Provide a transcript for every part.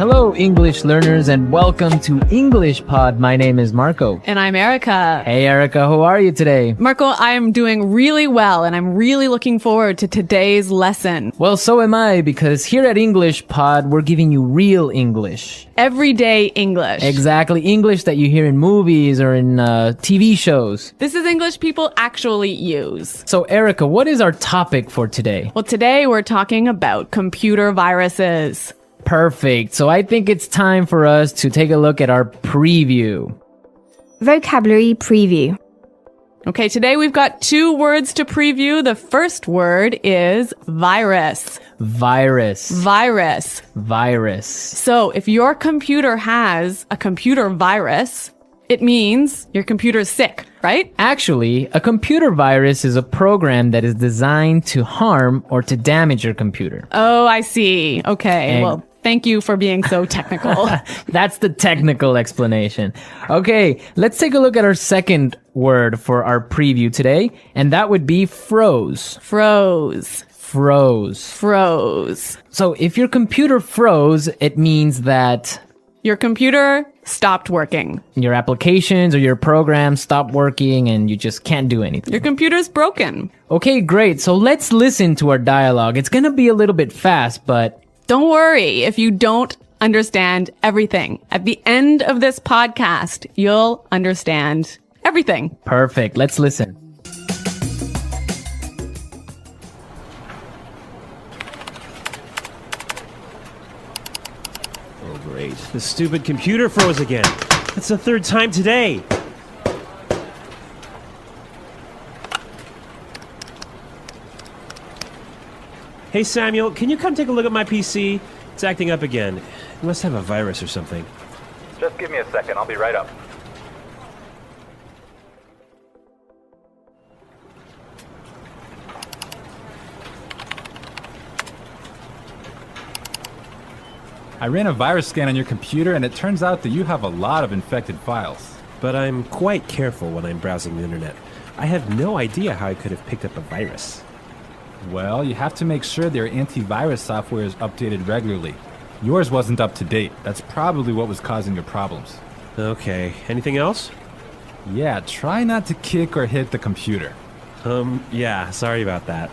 Hello, English learners, and welcome to English Pod. My name is Marco. And I'm Erica. Hey, Erica, how are you today? Marco, I am doing really well, and I'm really looking forward to today's lesson. Well, so am I, because here at English Pod, we're giving you real English. Everyday English. Exactly, English that you hear in movies or in TV shows. This is English people actually use. So, Erica, what is our topic for today? Well, today we're talking about computer viruses. Perfect. So I think it's time for us to take a look at our preview. Vocabulary preview. Okay, today we've got 2 words to preview. The first word is virus. Virus. Virus. Virus. So if your computer has a computer virus, it means your computer's sick, right? Actually, a computer virus is a program that is designed to harm or to damage your computer. Oh, I see. Okay, well, thank you for being so technical. That's the technical explanation. Okay, let's take a look at our second word for our preview today, and that would be froze. Froze. Froze. Froze. So if your computer froze, it means that your computer stopped working. Your applications or your programs stopped working and you just can't do anything. Your computer's broken. Okay, great. So let's listen to our dialogue. It's going to be a little bit fast, but don't worry if you don't understand everything. At the end of this podcast, you'll understand everything. Perfect. Let's listen. Oh, great. The stupid computer froze again. That's the 3rd time today. Hey, Samuel, can you come take a look at my PC? It's acting up again. It must have a virus or something. Just give me a second. I'll be right up. I ran a virus scan on your computer, and it turns out that you have a lot of infected files. But I'm quite careful when I'm browsing the internet. I have no idea how I could have picked up a virus. Well, you have to make sure their antivirus software is updated regularly. Yours wasn't up to date. That's probably what was causing your problems. Okay. Anything else? Yeah, try not to kick or hit the computer. Yeah, sorry about that.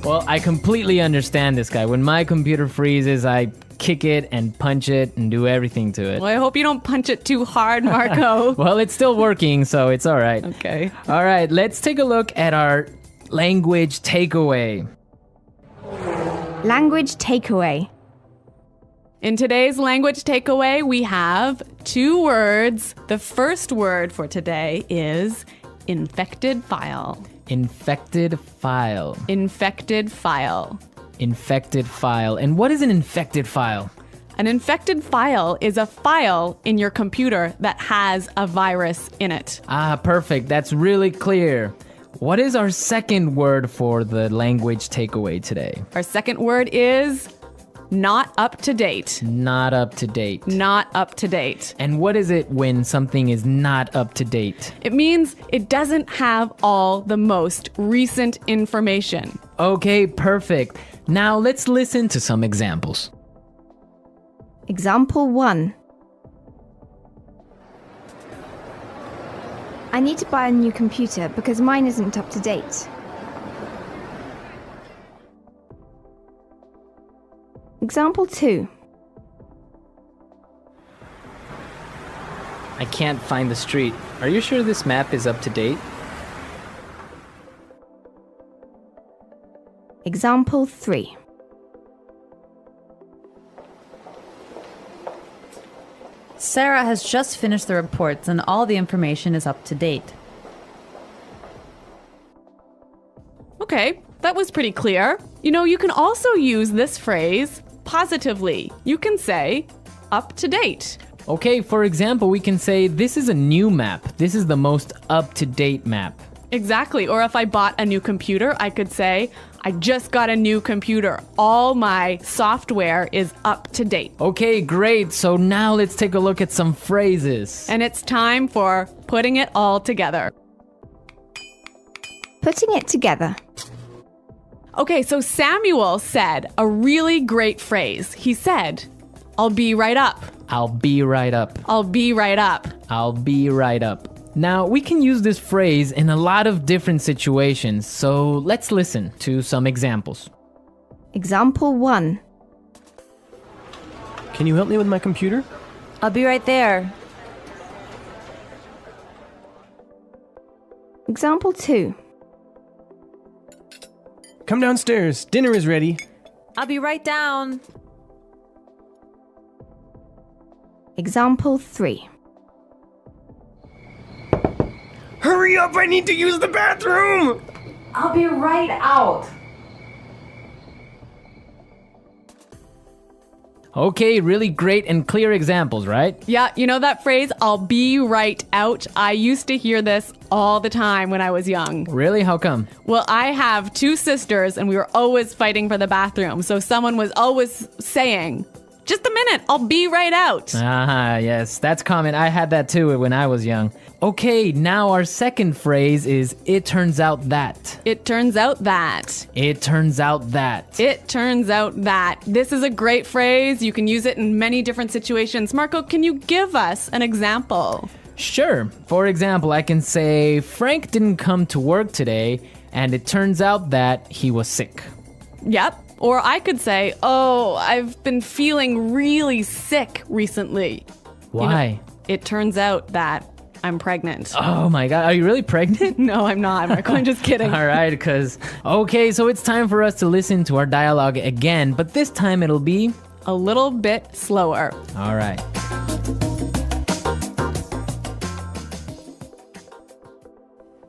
Well, I completely understand this guy. When my computer freezes, I kick it and punch it and do everything to it. Well, I hope you don't punch it too hard, Marco. Well, it's still working, so it's all right. Okay. All right, let's take a look at our language takeaway. Language takeaway. In today's language takeaway, we have 2 words. The first word for today is infected file. Infected file. Infected file. Infected file. And what is an infected file? An infected file is a file in your computer that has a virus in it. Ah, perfect. That's really clear. What is our second word for the language takeaway today? Our second word is not up to date. Not up to date. Not up to date. And what is it when something is not up to date? It means it doesn't have all the most recent information. Okay, perfect. Now let's listen to some examples. Example 1. I need to buy a new computer because mine isn't up to date. Example 2. I can't find the street. Are you sure this map is up to date? Example 3. Sarah has just finished the reports and all the information is up to date. Okay, that was pretty clear. You know, you can also use this phrase positively. You can say, up to date. Okay, for example, we can say, this is a new map. This is the most up-to-date map. Exactly. Or if I bought a new computer, I could say, I just got a new computer. All my software is up to date. Okay, great. So now let's take a look at some phrases. And it's time for putting it all together. Putting it together. Okay, so Samuel said a really great phrase. He said, I'll be right up. I'll be right up. I'll be right up. I'll be right up. Now, we can use this phrase in a lot of different situations, so let's listen to some examples. Example 1. Can you help me with my computer? I'll be right there. Example 2. Come downstairs. Dinner is ready. I'll be right down. Example 3. Hurry up! I need to use the bathroom! I'll be right out. Okay, really great and clear examples, right? Yeah, you know that phrase, I'll be right out? I used to hear this all the time when I was young. Really? How come? Well, I have 2 sisters and we were always fighting for the bathroom. So someone was always saying, just a minute, I'll be right out. Ah, yes, that's common. I had that too when I was young. Okay, now our second phrase is, it turns out that. It turns out that. It turns out that. It turns out that. This is a great phrase. You can use it in many different situations. Marco, can you give us an example? Sure. For example, I can say, Frank didn't come to work today, and it turns out that he was sick. Yep. Or I could say, oh, I've been feeling really sick recently. Why? It turns out that I'm pregnant. Oh my God, are you really pregnant? No, I'm not, Marco. I'm just kidding. All right, okay, so it's time for us to listen to our dialogue again, but this time it'll be A little bit slower. all right.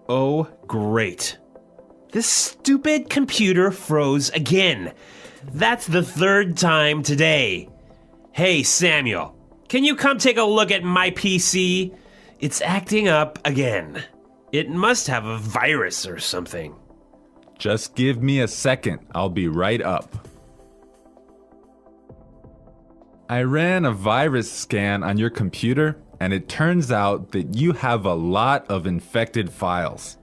Oh, great. This stupid computer froze again. That's the 3rd time today. Hey, Samuel, can you come take a look at my PC? It's acting up again. It must have a virus or something. Just give me a second. I'll be right up. I ran a virus scan on your computer, and it turns out that you have a lot of infected files.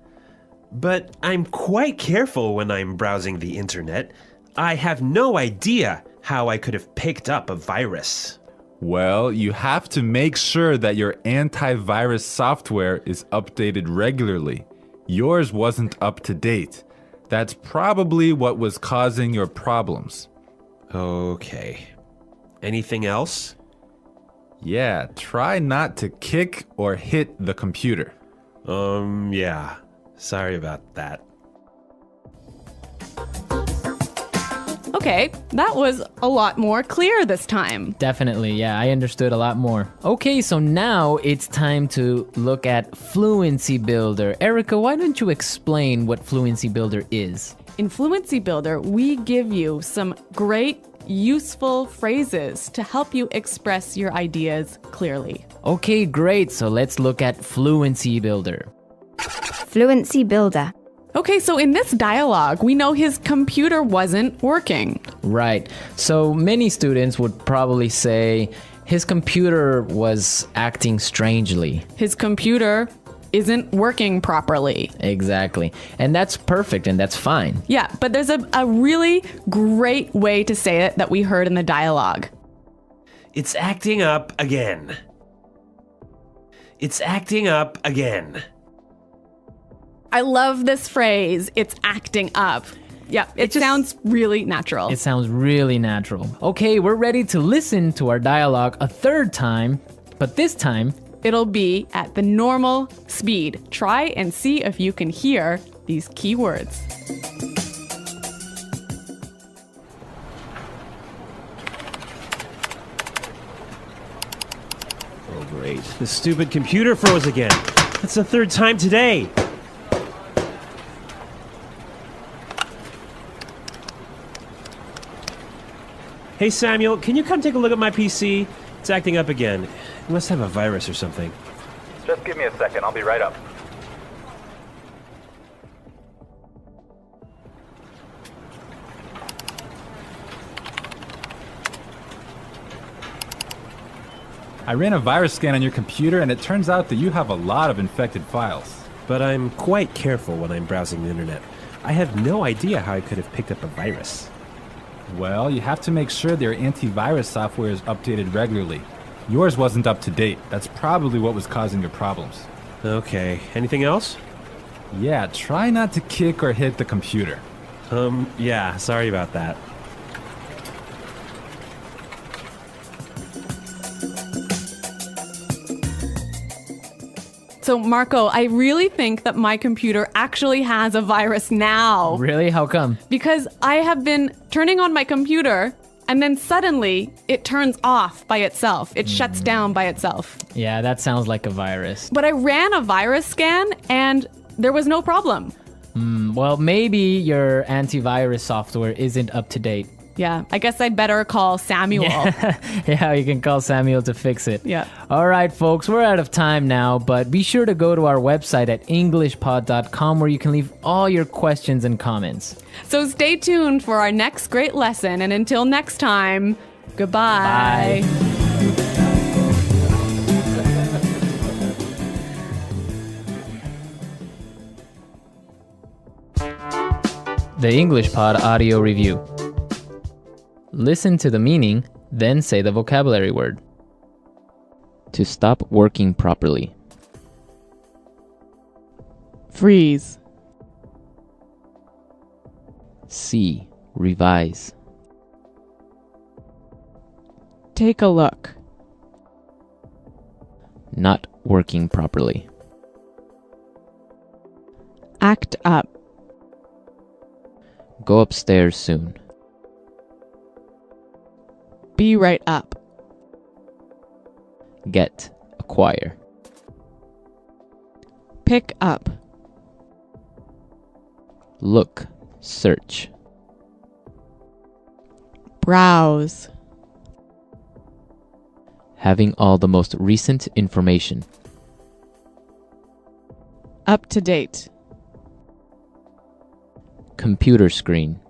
But I'm quite careful when I'm browsing the internet. I have no idea how I could have picked up a virus. Well, you have to make sure that your antivirus software is updated regularly. Yours wasn't up to date. That's probably what was causing your problems. Okay. Anything else? Yeah, try not to kick or hit the computer. Yeah. Sorry about that. Okay, that was a lot more clear this time. Definitely, yeah, I understood a lot more. Okay, so now it's time to look at Fluency Builder. Erica, why don't you explain what Fluency Builder is? In Fluency Builder, we give you some great, useful phrases to help you express your ideas clearly. Okay, great, so let's look at Fluency Builder. Fluency Builder. Okay, so in this dialogue, we know his computer wasn't working. Right, so many students would probably say his computer was acting strangely. His computer isn't working properly. Exactly, and that's perfect and that's fine. Yeah, but there's a really great way to say it that we heard in the dialogue. It's acting up again. It's acting up again. I love this phrase, it's acting up. Yeah, it sounds really natural. It sounds really natural. Okay, we're ready to listen to our dialogue a 3rd time, but this time, It'll be at the normal speed. Try and see if you can hear these key words. Oh, great. The stupid computer froze again. That's the 3rd time today. Hey, Samuel, can you come take a look at my PC? It's acting up again. It must have a virus or something. Just give me a second. I'll be right up. I ran a virus scan on your computer, and it turns out that you have a lot of infected files. but I'm quite careful when I'm browsing the internet. I have no idea how I could have picked up a virus. Well, you have to make sure their antivirus software is updated regularly. Yours wasn't up to date. That's probably what was causing your problems. Okay, anything else? Yeah, try not to kick or hit the computer. Yeah, sorry about that. So, Marco, I really think that my computer actually has a virus now. Really? How come? Because I have been turning on my computer and then suddenly it turns off by itself. It shuts down by itself. Yeah, that sounds like a virus. But I ran a virus scan and there was no problem. Well, maybe your antivirus software isn't up to date. Yeah, I guess I'd better call Samuel. Yeah, you can call Samuel to fix it. Yeah. All right, folks, we're out of time now, but be sure to go to our website at englishpod.com where you can leave all your questions and comments. So stay tuned for our next great lesson. And until next time, goodbye. Bye. The English Pod Audio Review. Listen to the meaning, then say the vocabulary word. To stop working properly. Freeze. See, revise. Take a look. Not working properly. Act up. Go upstairs soon. Be right up. Get, acquire. Pick up. Look, search. Browse. Having all the most recent information. Up to date. Computer screen.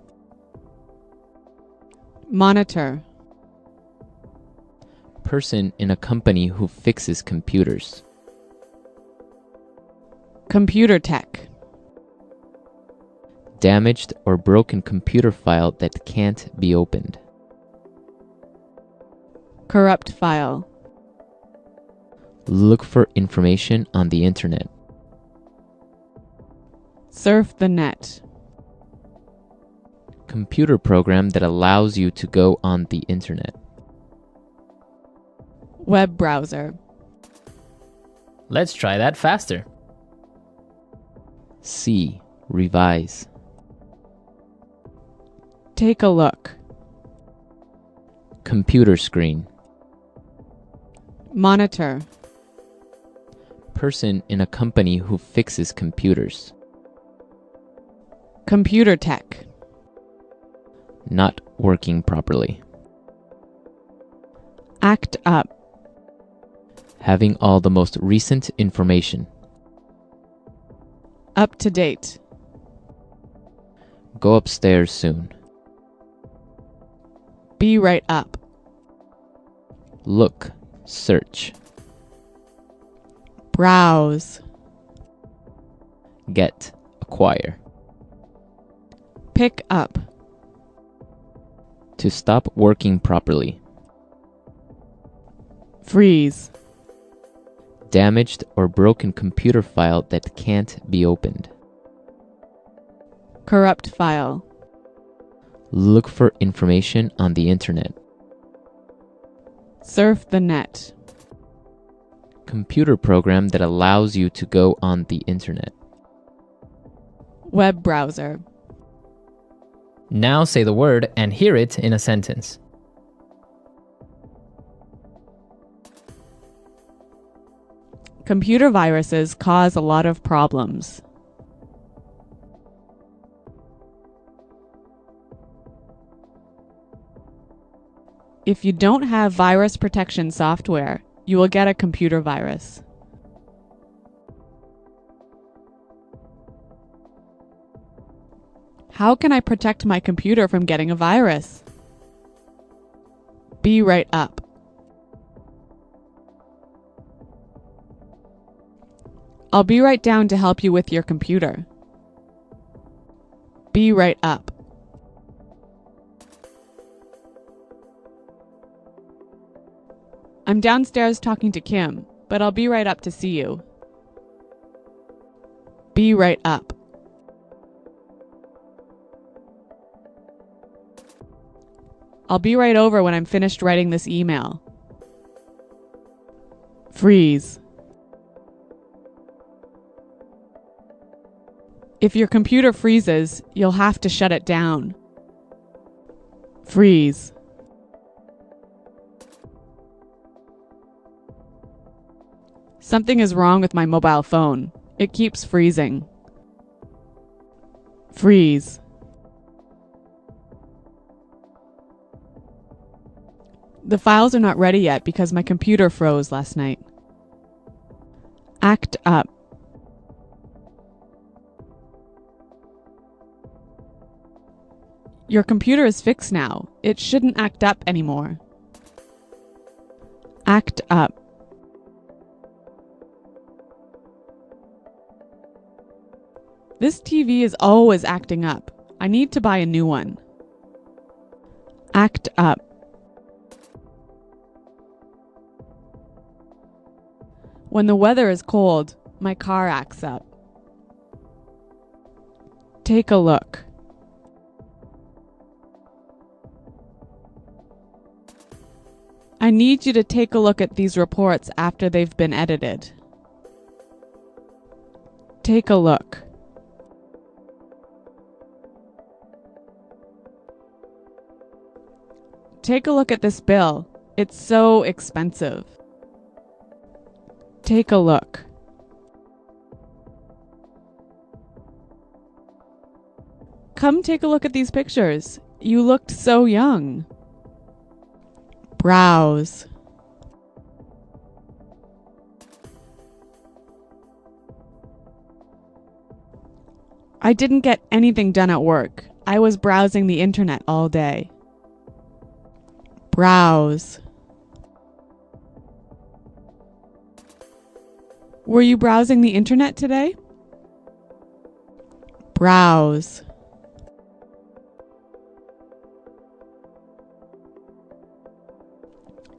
Monitor. Person in a company who fixes computers. Computer tech. Damaged or broken computer file that can't be opened. Corrupt file. Look for information on the internet. Surf the net. Computer program that allows you to go on the internet. Web browser. Let's try that faster. See, revise. Take a look. Computer screen. Monitor. Person in a company who fixes computers. Computer tech. Not working properly. Act up. Having all the most recent information. Up to date. Go upstairs soon. Be right up. Look, search. Browse. Get, acquire. Pick up. To stop working properly. Freeze. Damaged or broken computer file that can't be opened. Corrupt file. Look for information on the internet. Surf the net. Computer program that allows you to go on the internet. Web browser. Now say the word and hear it in a sentence. Computer viruses cause a lot of problems. If you don't have virus protection software, you will get a computer virus. How can I protect my computer from getting a virus? Be right up. I'll be right down to help you with your computer. Be right up. I'm downstairs talking to Kim, but I'll be right up to see you. Be right up. I'll be right over when I'm finished writing this email. Freeze. If your computer freezes, you'll have to shut it down. Freeze. Something is wrong with my mobile phone. It keeps freezing. Freeze. The files are not ready yet because my computer froze last night. Act up. Your computer is fixed now. It shouldn't act up anymore. Act up. This TV is always acting up. I need to buy a new one. Act up. When the weather is cold, my car acts up. Take a look. I need you to take a look at these reports after they've been edited. Take a look. Take a look at this bill. It's so expensive. Take a look. Come take a look at these pictures. You looked so young. Browse. I didn't get anything done at work. I was browsing the internet all day. Browse. Were you browsing the internet today? Browse.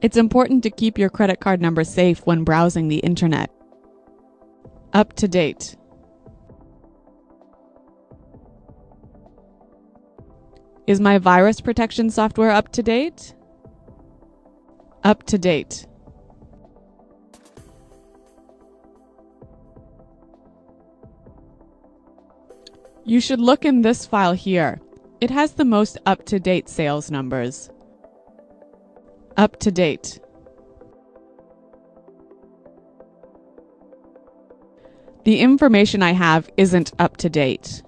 It's important to keep your credit card number safe when browsing the internet. Up to date. Is my virus protection software up to date? Up to date. You should look in this file here. It has the most up-to-date sales numbers. Up to date. The information I have isn't up to date.